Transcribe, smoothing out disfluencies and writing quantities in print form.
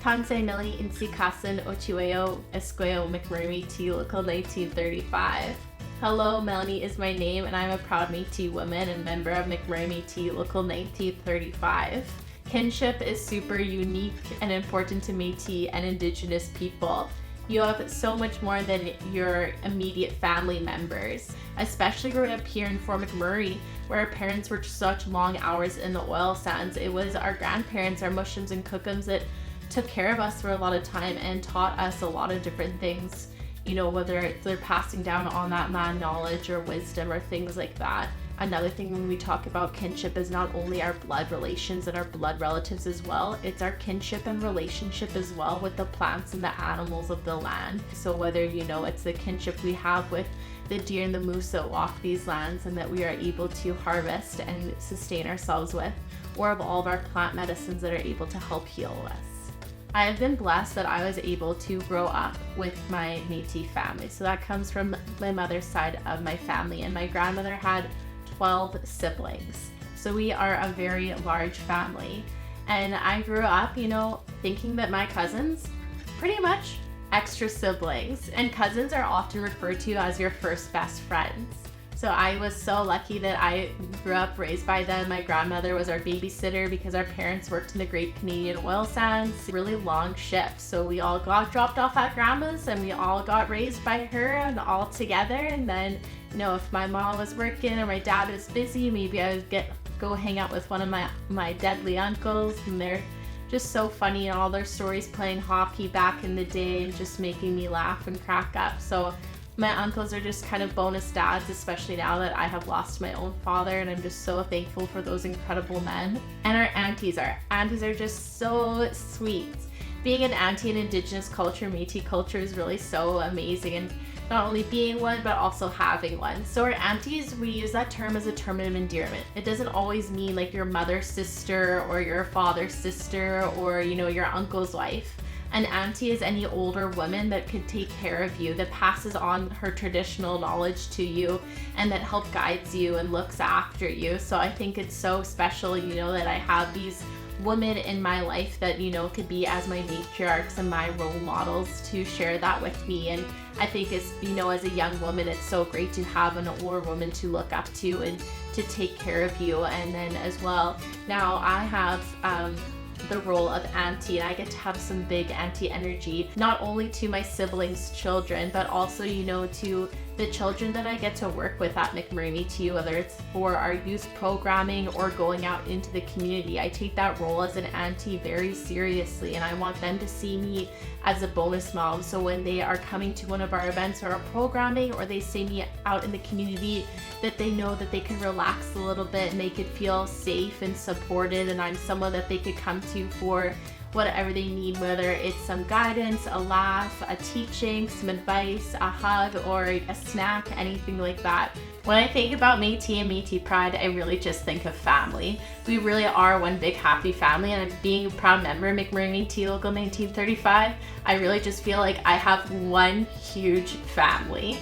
Tansay Nili Insikasan Ochiweo Esqueo McMurray T. Local 1935. Hello, Melanie is my name, and I'm a proud Métis woman and member of McMurray Métis Local 1935. Kinship is super unique and important to Métis and Indigenous people. You have so much more than your immediate family members, especially growing up here in Fort McMurray, where our parents worked such long hours in the oil sands. It was our grandparents, our mushums and cookums that took care of us for a lot of time and taught us a lot of different things, you know, whether they're passing down on that land knowledge or wisdom or things like that. Another thing when we talk about kinship is not only our blood relations and our blood relatives as well, it's our kinship and relationship as well with the plants and the animals of the land. So whether, you know, it's the kinship we have with the deer and the moose that walk these lands and that we are able to harvest and sustain ourselves with, or of all of our plant medicines that are able to help heal us. I have been blessed that I was able to grow up with my Métis family. So that comes from my mother's side of my family, and my grandmother had 12 siblings. So we are a very large family. And I grew up, you know, thinking that my cousins, pretty much extra siblings, and cousins are often referred to as your first best friends. So I was so lucky that I grew up raised by them. My grandmother was our babysitter because our parents worked in the Great Canadian Oil Sands, really long shifts. So we all got dropped off at grandma's and we all got raised by her and all together. And then, you know, if my mom was working or my dad was busy, maybe I would go hang out with one of my deadly uncles, and they're just so funny, and all their stories playing hockey back in the day and just making me laugh and crack up. So my uncles are just kind of bonus dads, especially now that I have lost my own father, and I'm just so thankful for those incredible men. And our aunties are just so sweet. Being an auntie in Indigenous culture, Métis culture, is really so amazing, and not only being one, but also having one. So our aunties, we use that term as a term of endearment. It doesn't always mean like your mother's sister or your father's sister or, you know, your uncle's wife. An auntie is any older woman that could take care of you, that passes on her traditional knowledge to you, and that help guides you and looks after you. So I think it's so special, you know, that I have these women in my life that, you know, could be as my matriarchs and my role models to share that with me. And I think as, you know, as a young woman, it's so great to have an older woman to look up to and to take care of you. And then as well, now I have the role of auntie, and I get to have some big auntie energy, not only to my siblings' children, but also, you know, to the children that I get to work with at McMurray Métis, whether it's for our youth programming or going out into the community. I take that role as an auntie very seriously, and I want them to see me as a bonus mom. So when they are coming to one of our events or our programming, or they see me out in the community, that they know that they can relax a little bit and they could feel safe and supported, and I'm someone that they could come to for whatever they need, whether it's some guidance, a laugh, a teaching, some advice, a hug, or a snack, anything like that. When I think about Métis and Métis pride, I really just think of family. We really are one big happy family, and being a proud member of McMurray Métis Local 1935, I really just feel like I have one huge family.